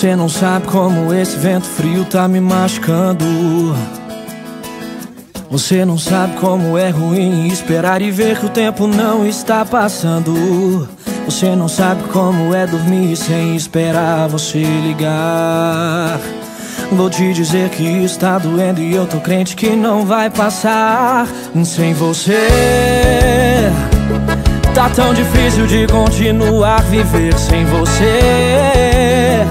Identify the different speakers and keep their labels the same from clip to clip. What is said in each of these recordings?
Speaker 1: Você não sabe como esse vento frio tá me machucando. Você não sabe como é ruim esperar e ver que o tempo não está passando. Você não sabe como é dormir sem esperar você ligar. Vou te dizer que está doendo e eu tô crente que não vai passar sem você. Tá tão difícil de continuar viver sem você.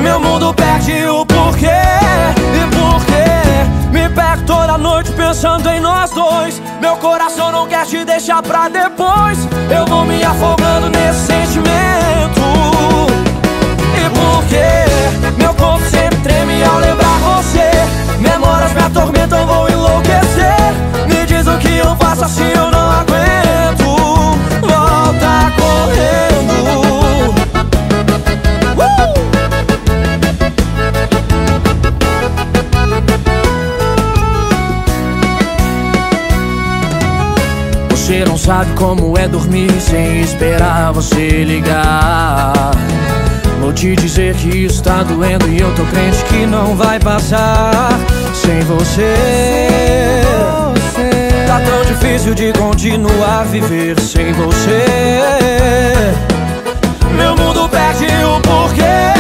Speaker 1: Meu mundo perde o porquê. E por quê? Me pego toda noite pensando em nós dois. Meu coração não quer te deixar pra depois. Eu vou me afogando nesse sentimento. E por quê? Meu corpo sempre treme ao lembrar você. Memórias me atormentam, vou enlouquecer. Me diz o que eu faço assim, eu não aguento. Volta correndo. Você não sabe como é dormir sem esperar você ligar. Vou te dizer que isso tá doendo e eu tô crente que não vai passar sem você. Tá tão difícil de continuar viver sem você. Meu mundo perde o porquê.